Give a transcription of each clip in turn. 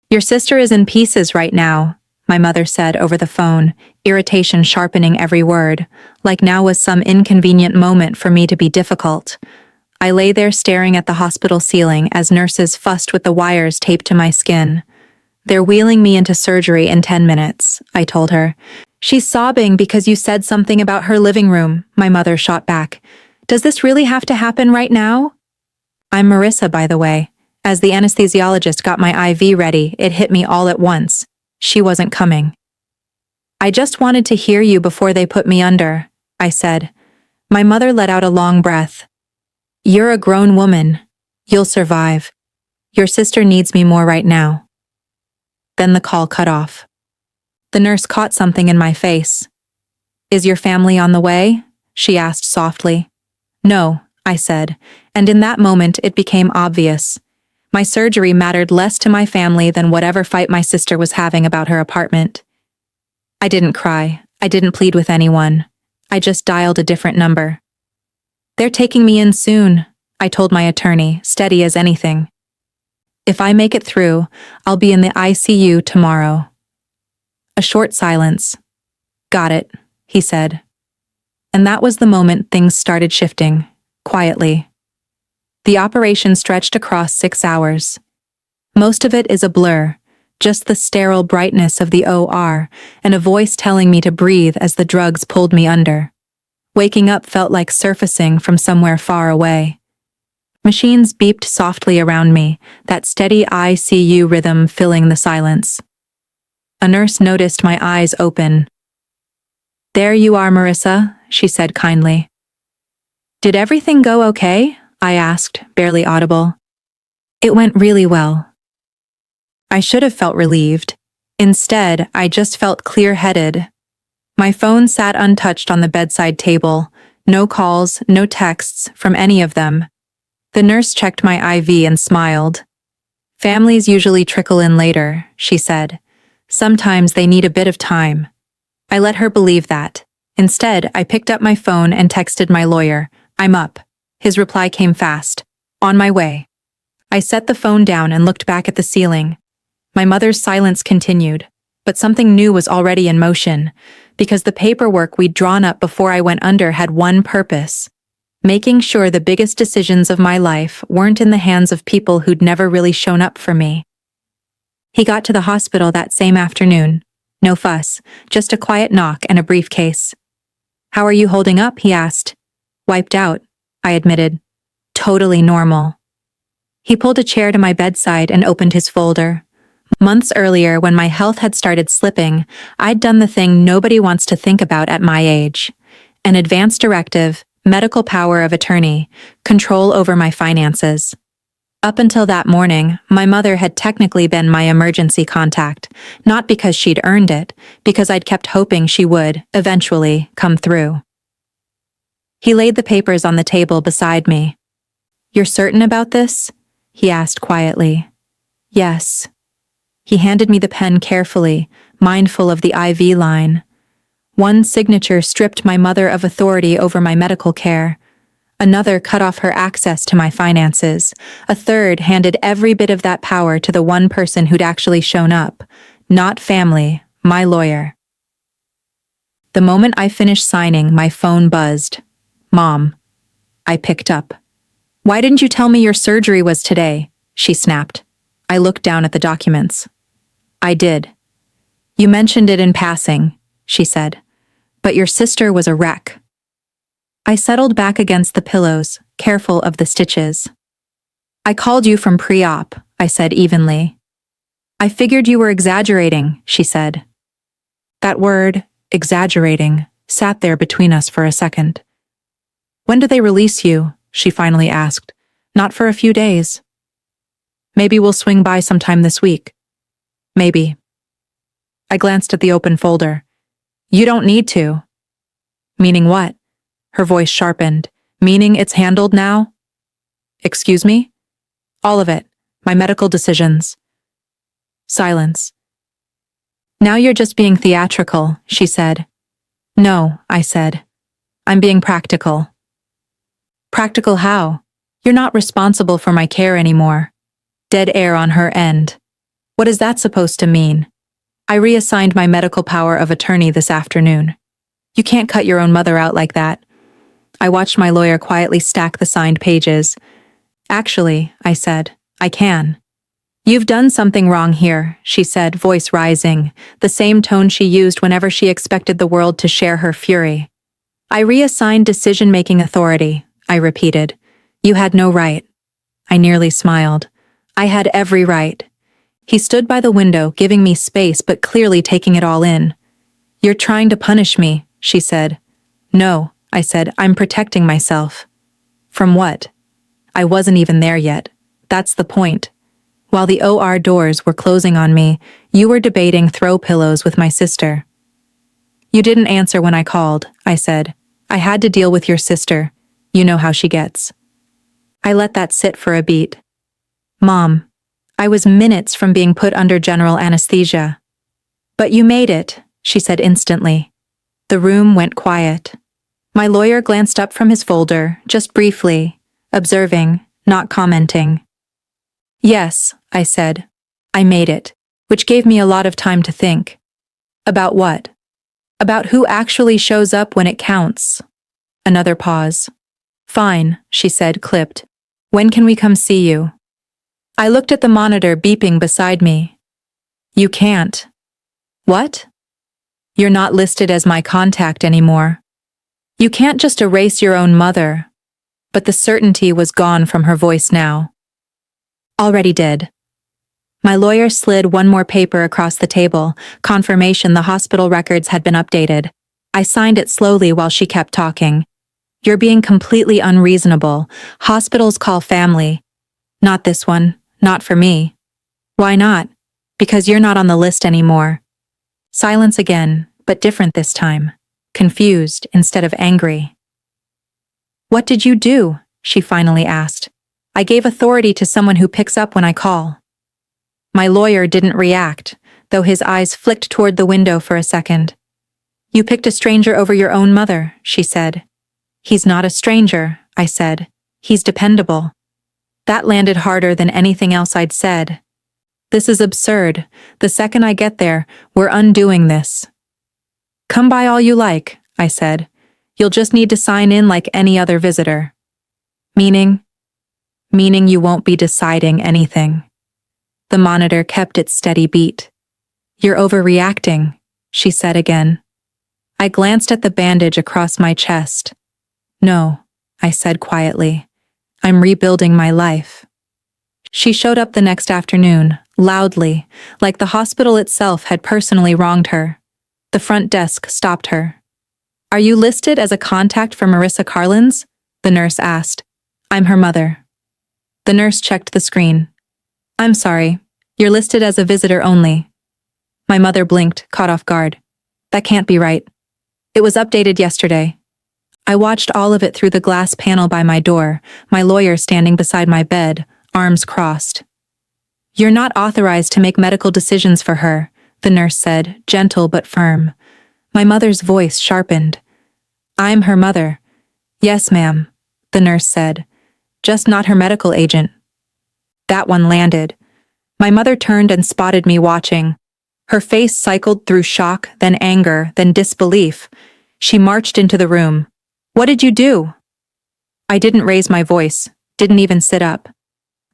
Your sister is in pieces right now, my mother said over the phone, irritation sharpening every word, like now was some inconvenient moment for me to be difficult. I lay there staring at the hospital ceiling as nurses fussed with the wires taped to my skin. They're wheeling me into surgery in 10 minutes, I told her. She's sobbing because you said something about her living room, my mother shot back. Does this really have to happen right now? I'm Marissa, by the way. As the anesthesiologist got my IV ready, it hit me all at once. She wasn't coming. I just wanted to hear you before they put me under, I said. My mother let out a long breath. You're a grown woman. You'll survive. Your sister needs me more right now. Then the call cut off. The nurse caught something in my face. Is your family on the way? She asked softly. No, I said, and in that moment it became obvious. My surgery mattered less to my family than whatever fight my sister was having about her apartment. I didn't cry. I didn't plead with anyone. I just dialed a different number. They're taking me in soon, I told my attorney, steady as anything. If I make it through, I'll be in the ICU tomorrow. A short silence. Got it, he said. And that was the moment things started shifting, quietly. The operation stretched across 6 hours. Most of it is a blur, just the sterile brightness of the OR and a voice telling me to breathe as the drugs pulled me under. Waking up felt like surfacing from somewhere far away. Machines beeped softly around me, that steady ICU rhythm filling the silence. A nurse noticed my eyes open. There you are, Marissa, she said kindly. Did everything go okay? I asked, barely audible. It went really well. I should have felt relieved. Instead, I just felt clear-headed. My phone sat untouched on the bedside table, no calls, no texts from any of them. The nurse checked my IV and smiled. Families usually trickle in later, she said. Sometimes they need a bit of time. I let her believe that. Instead, I picked up my phone and texted my lawyer. I'm up. His reply came fast. On my way. I set the phone down and looked back at the ceiling. My mother's silence continued, but something new was already in motion, because the paperwork we'd drawn up before I went under had one purpose: making sure the biggest decisions of my life weren't in the hands of people who'd never really shown up for me. He got to the hospital that same afternoon. No fuss, just a quiet knock and a briefcase. How are you holding up? He asked. Wiped out, I admitted. Totally normal. He pulled a chair to my bedside and opened his folder. Months earlier, when my health had started slipping, I'd done the thing nobody wants to think about at my age. An advance directive, medical power of attorney, control over my finances. Up until that morning, my mother had technically been my emergency contact, not because she'd earned it, because I'd kept hoping she would, eventually, come through. He laid the papers on the table beside me. You're certain about this? He asked quietly. Yes. He handed me the pen carefully, mindful of the IV line. One signature stripped my mother of authority over my medical care. Another cut off her access to my finances. A third handed every bit of that power to the one person who'd actually shown up. Not family, my lawyer. The moment I finished signing, my phone buzzed. Mom. I picked up. Why didn't you tell me your surgery was today? She snapped. I looked down at the documents. I did. You mentioned it in passing, she said. But your sister was a wreck. I settled back against the pillows, careful of the stitches. I called you from pre-op, I said evenly. I figured you were exaggerating, she said. That word, exaggerating, sat there between us for a second. When do they release you? She finally asked. Not for a few days. Maybe we'll swing by sometime this week. Maybe. I glanced at the open folder. You don't need to. Meaning what? Her voice sharpened. Meaning it's handled now? Excuse me? All of it. My medical decisions. Silence. Now you're just being theatrical, she said. No, I said. I'm being practical. Practical how? You're not responsible for my care anymore. Dead air on her end. What is that supposed to mean? I reassigned my medical power of attorney this afternoon. You can't cut your own mother out like that. I watched my lawyer quietly stack the signed pages. Actually, I said, I can. You've done something wrong here, she said, voice rising, the same tone she used whenever she expected the world to share her fury. I reassigned decision-making authority, I repeated. You had no right. I nearly smiled. I had every right. He stood by the window, giving me space but clearly taking it all in. You're trying to punish me, she said. No, I said, I'm protecting myself. From what? I wasn't even there yet. That's the point. While the OR doors were closing on me, you were debating throw pillows with my sister. You didn't answer when I called, I said. I had to deal with your sister. You know how she gets. I let that sit for a beat. Mom, I was minutes from being put under general anesthesia. But you made it, she said instantly. The room went quiet. My lawyer glanced up from his folder, just briefly, observing, not commenting. Yes, I said. I made it, which gave me a lot of time to think. About what? About who actually shows up when it counts. Another pause. Fine, she said, clipped. When can we come see you? I looked at the monitor beeping beside me. You can't. What? You're not listed as my contact anymore. You can't just erase your own mother. But the certainty was gone from her voice now. Already did. My lawyer slid one more paper across the table, confirmation the hospital records had been updated. I signed it slowly while she kept talking. You're being completely unreasonable. Hospitals call family. Not this one. Not for me. Why not? Because you're not on the list anymore. Silence again, but different this time. Confused instead of angry. What did you do? She finally asked. I gave authority to someone who picks up when I call. My lawyer didn't react, though his eyes flicked toward the window for a second. You picked a stranger over your own mother, she said. He's not a stranger, I said. He's dependable. That landed harder than anything else I'd said. This is absurd. The second I get there, we're undoing this. Come by all you like, I said. You'll just need to sign in like any other visitor. Meaning? Meaning you won't be deciding anything. The monitor kept its steady beat. You're overreacting, she said again. I glanced at the bandage across my chest. No, I said quietly. I'm rebuilding my life. She showed up the next afternoon, loudly, like the hospital itself had personally wronged her. The front desk stopped her. Are you listed as a contact for Marissa Carlins? The nurse asked. I'm her mother. The nurse checked the screen. I'm sorry, you're listed as a visitor only. My mother blinked, caught off guard. That can't be right. It was updated yesterday. I watched all of it through the glass panel by my door, my lawyer standing beside my bed, arms crossed. You're not authorized to make medical decisions for her, the nurse said, gentle but firm. My mother's voice sharpened. I'm her mother. Yes, ma'am, the nurse said. Just not her medical agent. That one landed. My mother turned and spotted me watching. Her face cycled through shock, then anger, then disbelief. She marched into the room. What did you do? I didn't raise my voice, didn't even sit up.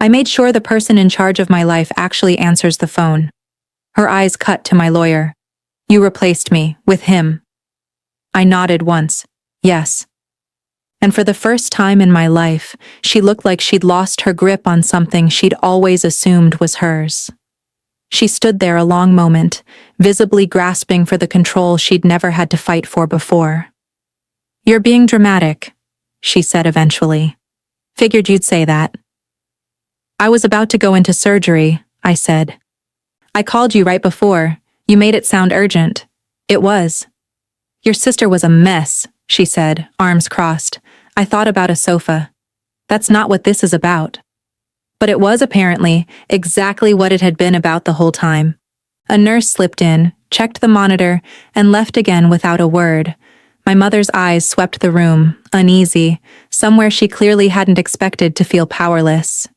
I made sure the person in charge of my life actually answers the phone. Her eyes cut to my lawyer. You replaced me, with him. I nodded once. Yes. And for the first time in my life, she looked like she'd lost her grip on something she'd always assumed was hers. She stood there a long moment, visibly grasping for the control she'd never had to fight for before. You're being dramatic, she said eventually. Figured you'd say that. I was about to go into surgery, I said. I called you right before. You made it sound urgent. It was. Your sister was a mess, she said, arms crossed. I thought about a sofa. That's not what this is about. But it was apparently exactly what it had been about the whole time. A nurse slipped in, checked the monitor, and left again without a word. My mother's eyes swept the room, uneasy, somewhere she clearly hadn't expected to feel powerless.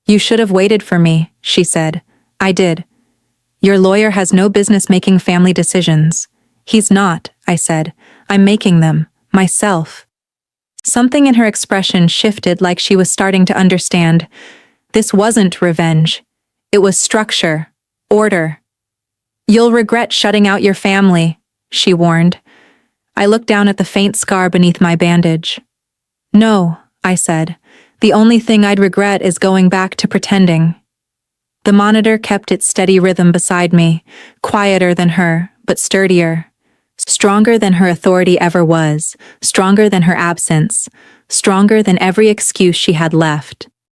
You should have waited for me, she said. I did. Your lawyer has no business making family decisions. He's not, I said. I'm making them, myself. Something in her expression shifted like she was starting to understand. This wasn't revenge. It was structure, order. You'll regret shutting out your family, she warned. I looked down at the faint scar beneath my bandage. No, I said. The only thing I'd regret is going back to pretending. The monitor kept its steady rhythm beside me, quieter than her, but sturdier. Stronger than her authority ever was, stronger than her absence, stronger than every excuse she had left.